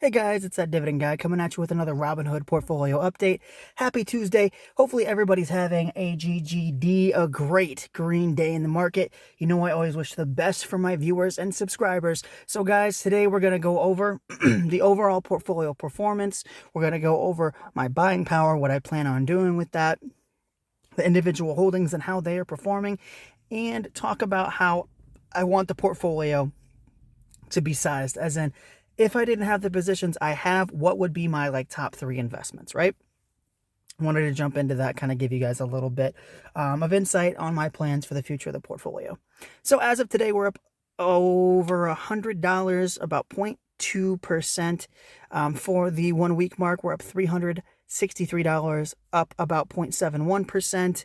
Hey guys, it's that Dividend guy coming at you with another Robinhood portfolio update. Happy Tuesday. Hopefully everybody's having a GGD, a great green day in the market. You know I always wish the best for my viewers and subscribers. So guys, today we're going to go over the overall portfolio performance. We're going to go over my buying power, what I plan on doing with that, the individual holdings and how they are performing, and talk about how I want the portfolio to be sized, as in if I didn't have the positions I have, what would be my top 3 investments, right? I wanted to jump into that, kind of give you guys a little bit of insight on my plans for the future of the portfolio. So as of today, we're up over $100, about 0.2%. For the 1 week mark, we're up $363, up about 0.71%.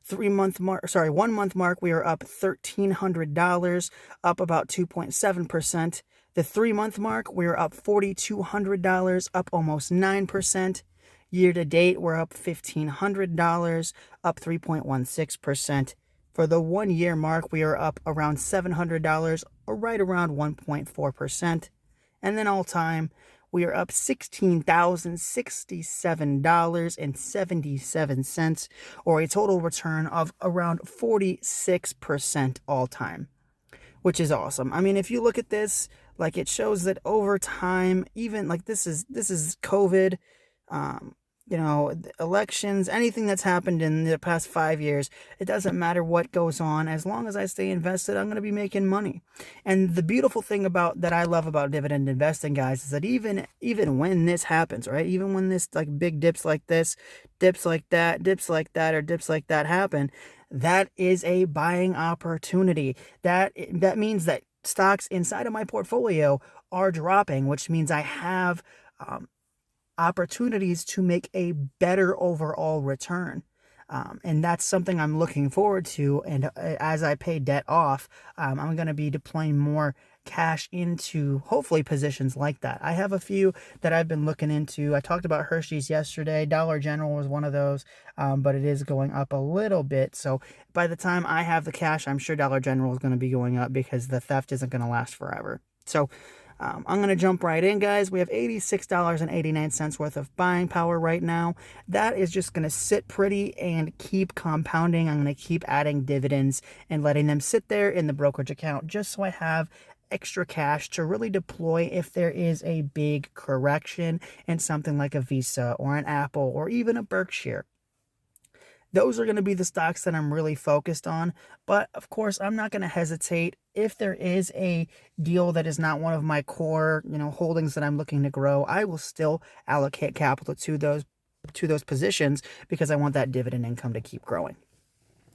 1 month mark, we are up $1,300, up about 2.7%. The 3 month mark, we're up $4,200, up almost 9%. Year to date, we're up $1,500, up 3.16%. For the 1 year mark, we are up around $700, or right around 1.4%. And then all time, we are up $16,067.77, or a total return of around 46% all time, which is awesome. I mean, if you look at this, it shows that over time, even this is COVID, elections, anything that's happened in the past 5 years, it doesn't matter what goes on. As long as I stay invested, I'm going to be making money. And the beautiful thing that I love about dividend investing, guys, is that even when this happens, right? Even when this big dips like this, dips like that, or dips like that happen, that is a buying opportunity. That means that stocks inside of my portfolio are dropping, which means I have opportunities to make a better overall return. And that's something I'm looking forward to. And as I pay debt off, I'm going to be deploying more cash into hopefully positions like that. I have a few that I've been looking into. I talked about Hershey's yesterday. Dollar General was one of those, but it is going up a little bit. So by the time I have the cash, I'm sure Dollar General is going to be going up because the theft isn't going to last forever. So I'm going to jump right in, guys. We have $86.89 worth of buying power right now. That is just going to sit pretty and keep compounding. I'm going to keep adding dividends and letting them sit there in the brokerage account just so I have extra cash to really deploy if there is a big correction in something like a Visa or an Apple or even a Berkshire. Those are going to be the stocks that I'm really focused on. But of course, I'm not going to hesitate if there is a deal that is not one of my core, holdings that I'm looking to grow. I will still allocate capital to those positions because I want that dividend income to keep growing.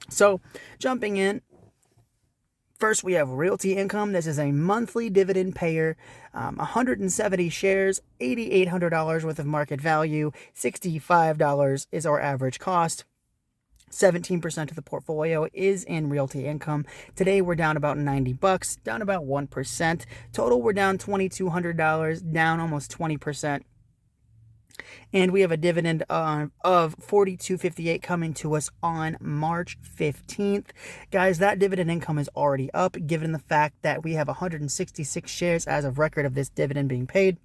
So, jumping in, first, we have Realty Income. This is a monthly dividend payer, 170 shares, $8,800 worth of market value, $65 is our average cost. 17% of the portfolio is in Realty Income. Today we're down about $90, down about 1%. Total, we're down $2,200, down almost 20%. And we have a dividend of $42.58 coming to us on March 15th. Guys, that dividend income is already up, given the fact that we have 166 shares as of record of this dividend being paid.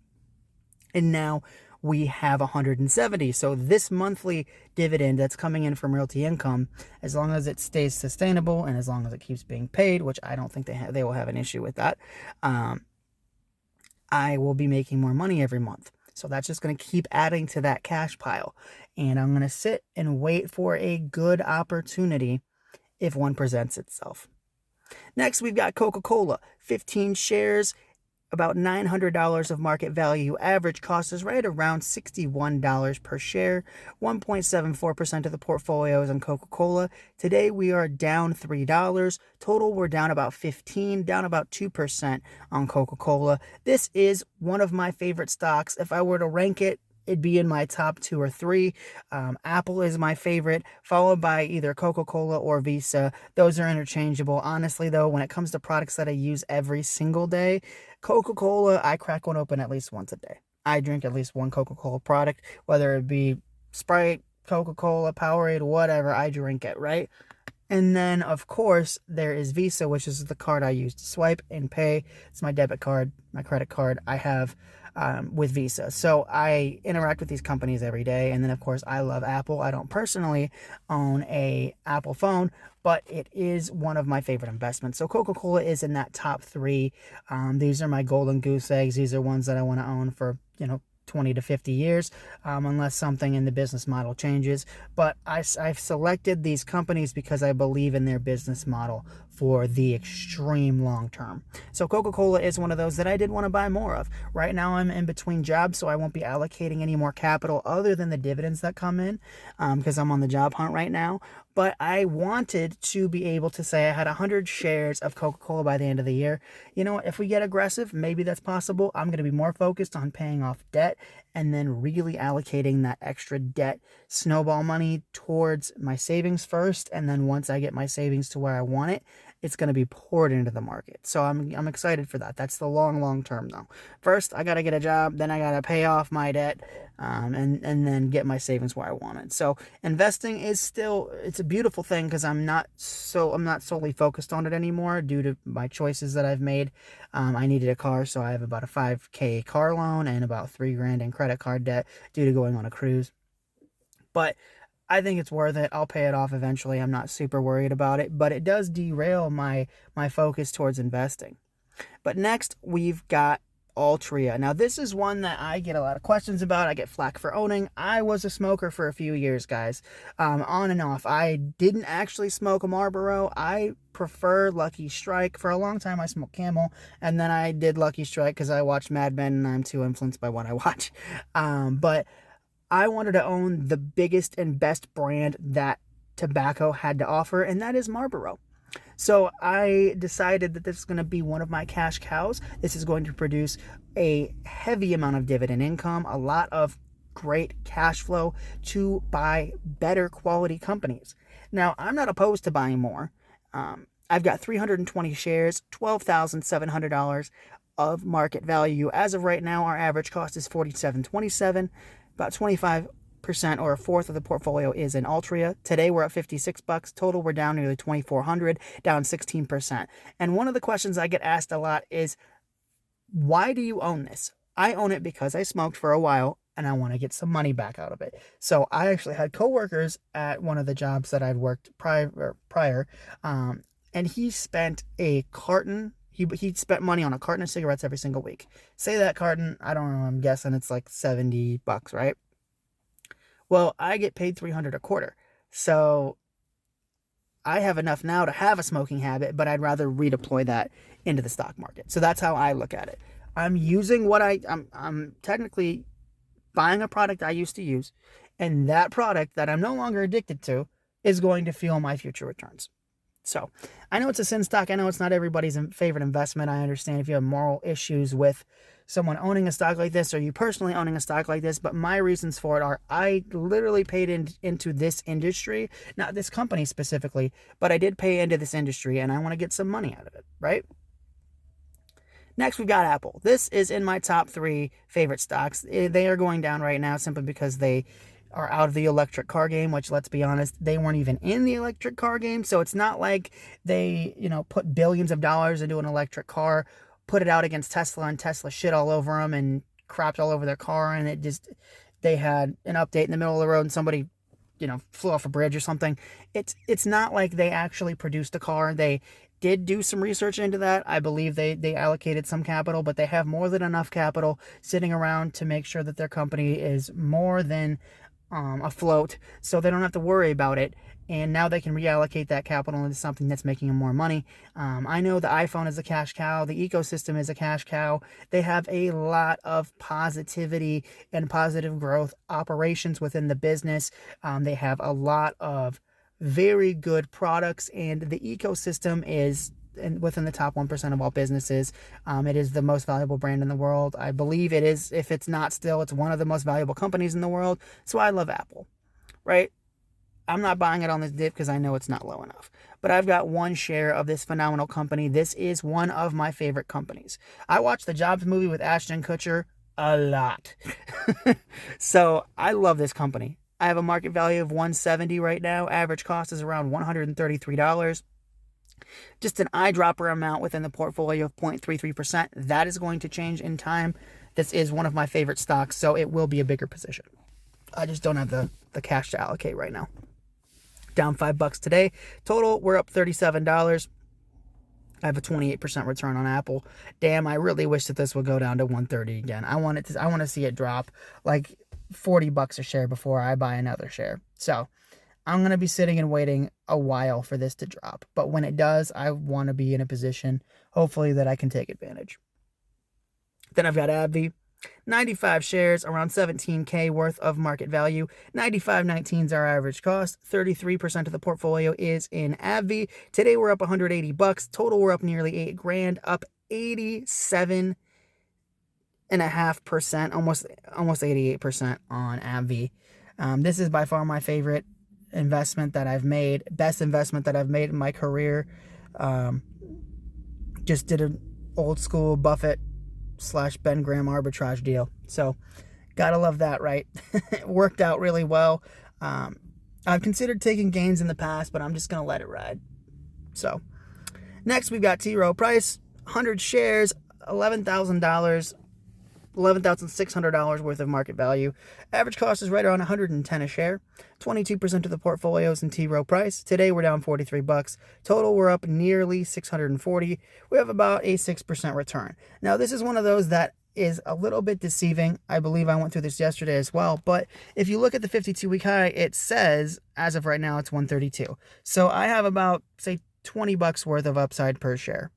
And now we have 170. So this monthly dividend that's coming in from Realty Income, as long as it stays sustainable and as long as it keeps being paid, which I don't think they will have an issue with that, I will be making more money every month. So that's just going to keep adding to that cash pile. And I'm going to sit and wait for a good opportunity if one presents itself. Next, we've got Coca-Cola, 15 shares, about $900 of market value. Average cost is right around $61 per share. 1.74% of the portfolio is on Coca-Cola. Today we are down $3. Total, we're down about 15, down about 2% on Coca-Cola. This is one of my favorite stocks. If I were to rank it, it'd be in my top 2 or 3. Apple is my favorite, followed by either Coca-Cola or Visa. Those are interchangeable. Honestly, though, when it comes to products that I use every single day, Coca-Cola, I crack one open at least once a day. I drink at least one Coca-Cola product, whether it be Sprite, Coca-Cola, Powerade, whatever, I drink it, right? And then, of course, there is Visa, which is the card I use to swipe and pay. It's my debit card, my credit card I have with Visa. So I interact with these companies every day. And then, of course, I love Apple. I don't personally own a Apple phone, but it is one of my favorite investments. So Coca-Cola is in that top three. These are my golden goose eggs. These are ones that I want to own for, 20 to 50 years, unless something in the business model changes. But I've selected these companies because I believe in their business model for the extreme long term. So Coca-Cola is one of those that I did want to buy more of. Right now I'm in between jobs, so I won't be allocating any more capital other than the dividends that come in, because I'm on the job hunt right now. But I wanted to be able to say I had 100 shares of Coca-Cola by the end of the year. You know what? If we get aggressive, maybe that's possible. I'm going to be more focused on paying off debt and then really allocating that extra debt snowball money towards my savings first. And then once I get my savings to where I want it, it's going to be poured into the market. So I'm excited for that. That's the long term though. First, I got to get a job. Then I got to pay off my debt, and then get my savings where I want it. So investing is still, it's a beautiful thing because I'm not solely focused on it anymore due to my choices that I've made. I needed a car, so I have about a $5,000 car loan and about $3,000 in credit card debt due to going on a cruise. But I think it's worth it. I'll pay it off eventually. I'm not super worried about it, but it does derail my focus towards investing. But next, we've got Altria. Now, this is one that I get a lot of questions about. I get flack for owning. I was a smoker for a few years, guys, on and off. I didn't actually smoke a Marlboro. I prefer Lucky Strike. For a long time, I smoked Camel, and then I did Lucky Strike because I watched Mad Men, and I'm too influenced by what I watch. But I wanted to own the biggest and best brand that tobacco had to offer, and that is Marlboro. So I decided that this is going to be one of my cash cows. This is going to produce a heavy amount of dividend income, a lot of great cash flow to buy better quality companies. Now, I'm not opposed to buying more. I've got 320 shares, $12,700 of market value. As of right now, our average cost is $47.27. About 25% or a fourth of the portfolio is in Altria. Today we're at $56 total. We're down nearly 2,400, down 16%. And one of the questions I get asked a lot is, why do you own this? I own it because I smoked for a while and I want to get some money back out of it. So I actually had coworkers at one of the jobs that I'd worked prior, and he spent a carton. He spent money on a carton of cigarettes every single week. Say that carton, I don't know, I'm guessing it's like $70, right? Well, I get paid $300 a quarter. So I have enough now to have a smoking habit, but I'd rather redeploy that into the stock market. So that's how I look at it. I'm using what I'm technically buying a product I used to use, and that product that I'm no longer addicted to is going to fuel my future returns. So I know it's a sin stock. I know it's not everybody's favorite investment. I understand if you have moral issues with someone owning a stock like this or you personally owning a stock like this, but my reasons for it are I literally paid into this industry, not this company specifically, but I did pay into this industry and I want to get some money out of it, right? Next, we've got Apple. This is in my top 3 favorite stocks. They are going down right now simply because they are out of the electric car game, which, let's be honest, they weren't even in the electric car game. So it's not like they, put billions of dollars into an electric car, put it out against Tesla, and Tesla shit all over them and crapped all over their car. And they had an update in the middle of the road and somebody, flew off a bridge or something. It's not like they actually produced a car. They did do some research into that. I believe they allocated some capital, but they have more than enough capital sitting around to make sure that their company is more than afloat, so they don't have to worry about it. And now they can reallocate that capital into something that's making them more money. I know the iPhone is a cash cow. The ecosystem is a cash cow. They have a lot of positivity and positive growth operations within the business. They have a lot of very good products, and the ecosystem is within the top 1% of all businesses. It is the most valuable brand in the world. I believe it is. If it's not still, it's one of the most valuable companies in the world. So I love Apple, right? I'm not buying it on this dip because I know it's not low enough. But I've got one share of this phenomenal company. This is one of my favorite companies. I watched the Jobs movie with Ashton Kutcher a lot. So I love this company. I have a market value of $170 right now. Average cost is around $133. Just an eyedropper amount within the portfolio of 0.33%. That is going to change in time. This is one of my favorite stocks, so it will be a bigger position. I just don't have the cash to allocate right now. Down $5 today. Total, we're up $37. I have a 28% return on Apple. Damn, I really wish that this would go down to 130 again. I want to see it drop like $40 a share before I buy another share. So I'm going to be sitting and waiting a while for this to drop. But when it does, I want to be in a position, hopefully, that I can take advantage. Then I've got AbbVie. 95 shares, around 17K worth of market value. 95.19 is our average cost. 33% of the portfolio is in AbbVie. Today we're up $180. Total we're up nearly $8,000, up 87.5%, almost 88% on AbbVie. This is by far my favorite investment that I've made, best investment that I've made in my career. Just did an old school Buffett / Ben Graham arbitrage deal. So gotta love that, right? It worked out really well. I've considered taking gains in the past, but I'm just gonna let it ride. So next we've got T. Rowe Price, 100 shares, $11,000, $11,600 worth of market value. Average cost is right around $110 a share. 22% of the portfolio is in T. Rowe Price. Today we're down $43. Total we're up nearly $640. We have about a 6% return. Now this is one of those that is a little bit deceiving. I believe I went through this yesterday as well. But if you look at the 52-week high, it says as of right now it's 132. So I have about, say, $20 worth of upside per share.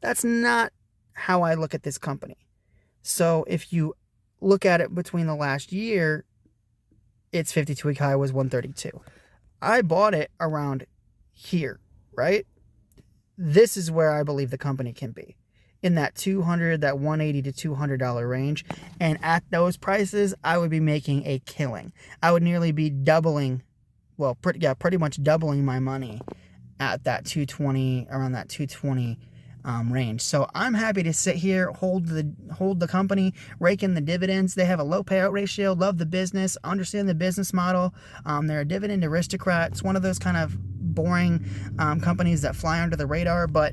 That's not how I look at this company. So if you look at it between the last year, its 52-week high was 132. I bought it around here, right? This is where I believe the company can be, in that $180 to $200 range. And at those prices, I would be making a killing. I would nearly be doubling, pretty much doubling my money at that 220, around that 220 range. So I'm happy to sit here, hold the company, rake in the dividends. They have a low payout ratio, love the business, understand the business model. They're a dividend aristocrat. It's one of those kind of boring companies that fly under the radar, but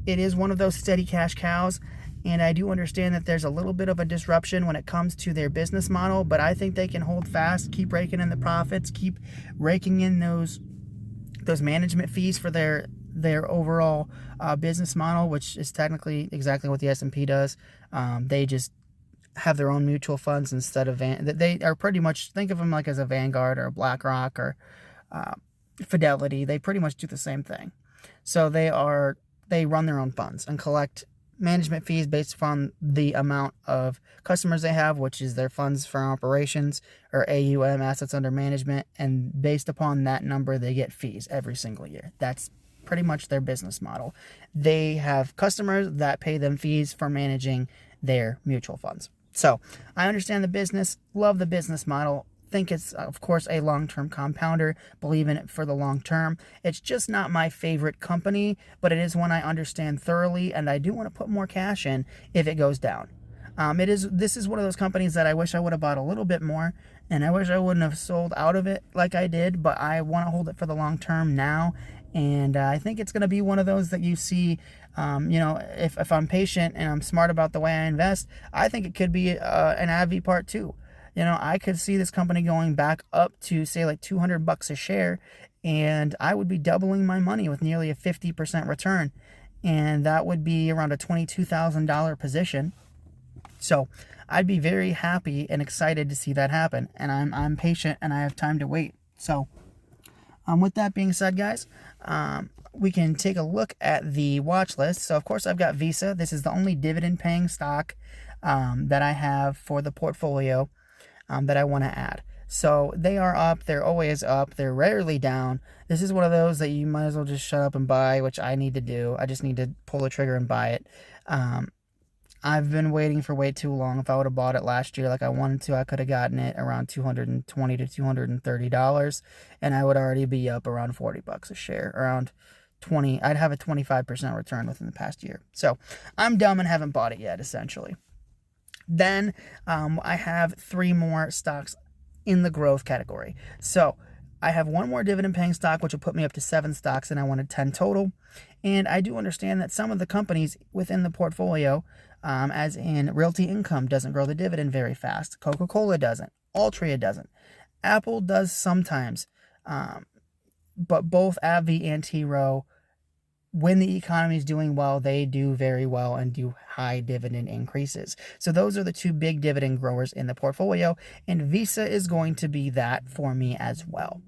it is one of those steady cash cows. And I do understand that there's a little bit of a disruption when it comes to their business model, but I think they can hold fast, keep raking in the profits, keep raking in those management fees for their overall business model, which is technically exactly what the S&P does. They just have their own mutual funds instead of they are pretty much, think of them like as a Vanguard or a BlackRock or Fidelity. They pretty much do the same thing. So they run their own funds and collect management fees based upon the amount of customers they have, which is their funds for operations, or AUM, assets under management, and based upon that number they get fees every single year. That's pretty much their business model. They have customers that pay them fees for managing their mutual funds. So I understand the business, love the business model, think it's, of course, a long-term compounder, believe in it for the long term. It's just not my favorite company, but it is one I understand thoroughly, and I do want to put more cash in if it goes down. This is one of those companies that I wish I would have bought a little bit more, and I wish I wouldn't have sold out of it like I did, but I want to hold it for the long term now. And I think it's going to be one of those that you see, if I'm patient and I'm smart about the way I invest, I think it could be an AbbVie part 2. I could see this company going back up to, say, like $200 a share, and I would be doubling my money with nearly a 50% return. And that would be around a $22,000 position. So I'd be very happy and excited to see that happen. And I'm patient and I have time to wait. So with that being said, guys, we can take a look at the watch list. So, of course, I've got Visa. This is the only dividend-paying stock that I have for the portfolio that I want to add. So they are up. They're always up. They're rarely down. This is one of those that you might as well just shut up and buy, which I need to do. I just need to pull the trigger and buy it. I've been waiting for way too long. If I would have bought it last year like I wanted to, I could have gotten it around $220 to $230, and I would already be up around $40 a share, around 20. I'd have a 25% return within the past year. So I'm dumb and haven't bought it yet, essentially. Then I have 3 more stocks in the growth category. So I have one more dividend paying stock, which will put me up to 7 stocks, and I wanted 10 total. And I do understand that some of the companies within the portfolio, as in Realty Income, doesn't grow the dividend very fast. Coca-Cola doesn't. Altria doesn't. Apple does sometimes. But both AbbVie and T. Rowe, when the economy is doing well, they do very well and do high dividend increases. So those are the two big dividend growers in the portfolio, and Visa is going to be that for me as well.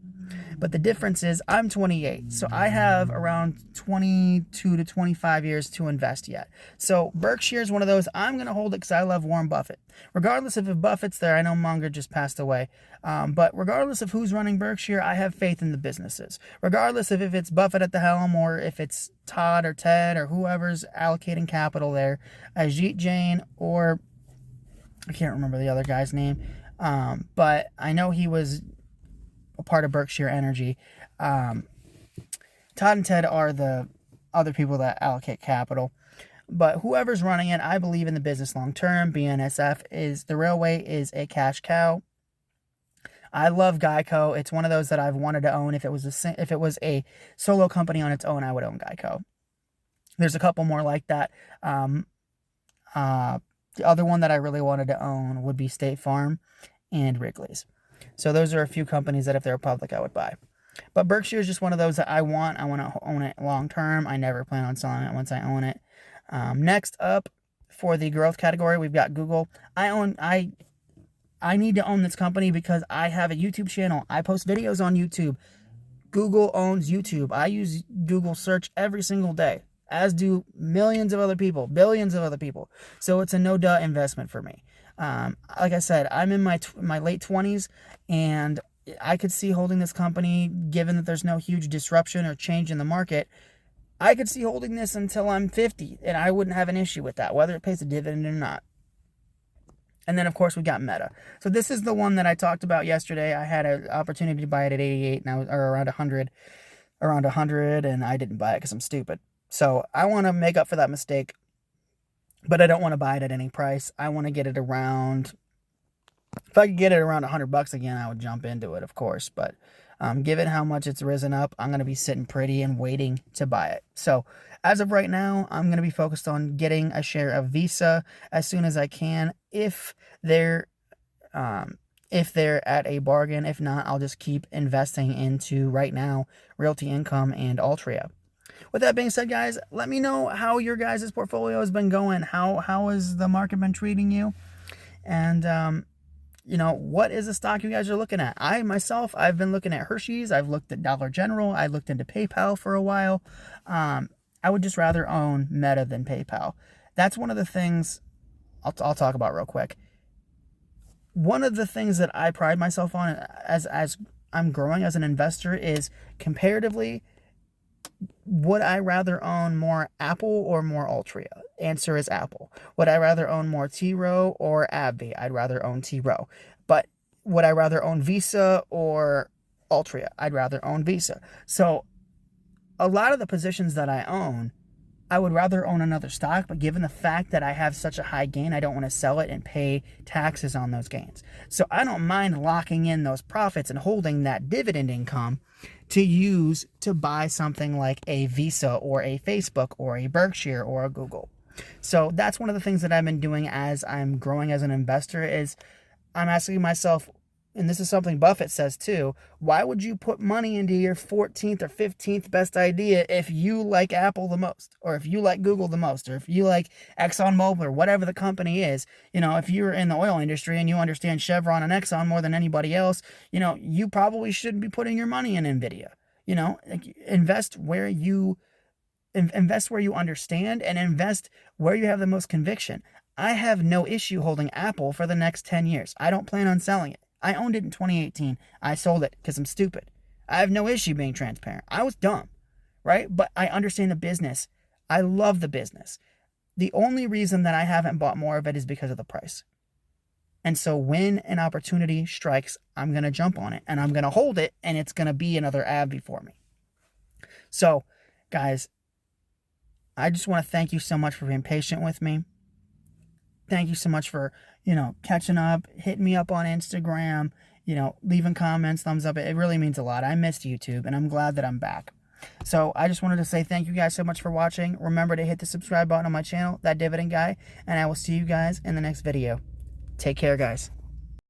But the difference is I'm 28, so I have around 22 to 25 years to invest yet. So Berkshire is one of those, I'm going to hold it because I love Warren Buffett. Regardless of if Buffett's there, I know Munger just passed away, but regardless of who's running Berkshire, I have faith in the businesses. Regardless of if it's Buffett at the helm or if it's Todd or Ted or whoever's allocating capital there, Ajit Jain, or I can't remember the other guy's name, but I know he was a part of Berkshire Energy. Todd and Ted are the other people that allocate capital. But whoever's running it, I believe in the business long term. BNSF is the railway is a cash cow. I love Geico. It's one of those that I've wanted to own. If it was a solo company on its own, I would own Geico. There's a couple more like that. The other one that I really wanted to own would be State Farm and Wrigley's. So those are a few companies that if they're public, I would buy. But Berkshire is just one of those that I want. I want to own it long term. I never plan on selling it once I own it. Next up, for the growth category, we've got Google. I need to own this company because I have a YouTube channel. I post videos on YouTube. Google owns YouTube. I use Google search every single day, as do millions of other people, billions of other people. So it's a no-duh investment for me. Like I said, I'm in my late 20s, and I could see holding this company, given that there's no huge disruption or change in the market. I could see holding this until I'm 50, and I wouldn't have an issue with that, whether it pays a dividend or not. And then, of course, we got Meta. So this is the one that I talked about yesterday. I had an opportunity to buy it at 88, or around 100, and I didn't buy it because I'm stupid. So I want to make up for that mistake, but I don't want to buy it at any price. I want to get it around, if I could get it around $100 again, I would jump into it, of course. But given how much it's risen up, I'm going to be sitting pretty and waiting to buy it. So as of right now, I'm going to be focused on getting a share of Visa as soon as I can. If they're at a bargain. If not, I'll just keep investing into, right now, Realty Income and Altria. With that being said, guys, let me know how your guys' portfolio has been going. How has the market been treating you? And what is the stock you guys are looking at? I've been looking at Hershey's. I've looked at Dollar General. I looked into PayPal for a while. I would just rather own Meta than PayPal. That's one of the things I'll talk about real quick. One of the things that I pride myself on as I'm growing as an investor is, comparatively, would I rather own more Apple or more Altria? Answer is Apple. Would I rather own more T. Rowe or AbbVie? I'd rather own T. Rowe. But would I rather own Visa or Altria? I'd rather own Visa. So a lot of the positions that I own, I would rather own another stock, but given the fact that I have such a high gain, I don't want to sell it and pay taxes on those gains. So I don't mind locking in those profits and holding that dividend income to use to buy something like a Visa or a Facebook or a Berkshire or a Google. So that's one of the things that I've been doing as I'm growing as an investor, is I'm asking myself, and this is something Buffett says too, why would you put money into your 14th or 15th best idea if you like Apple the most, or if you like Google the most, or if you like ExxonMobil or whatever the company is? If you're in the oil industry and you understand Chevron and Exxon more than anybody else, you probably shouldn't be putting your money in Nvidia. Invest where you understand, and invest where you have the most conviction. I have no issue holding Apple for the next 10 years. I don't plan on selling it. I owned it in 2018. I sold it because I'm stupid. I have no issue being transparent. I was dumb, right? But I understand the business. I love the business. The only reason that I haven't bought more of it is because of the price. And so when an opportunity strikes, I'm going to jump on it, and I'm going to hold it, and it's going to be another AbbVie for me. So, guys, I just want to thank you so much for being patient with me. Thank you so much for, catching up, hitting me up on Instagram, leaving comments, thumbs up. It really means a lot. I missed YouTube, and I'm glad that I'm back. So I just wanted to say thank you guys so much for watching. Remember to hit the subscribe button on my channel, That Dividend Guy, and I will see you guys in the next video. Take care, guys.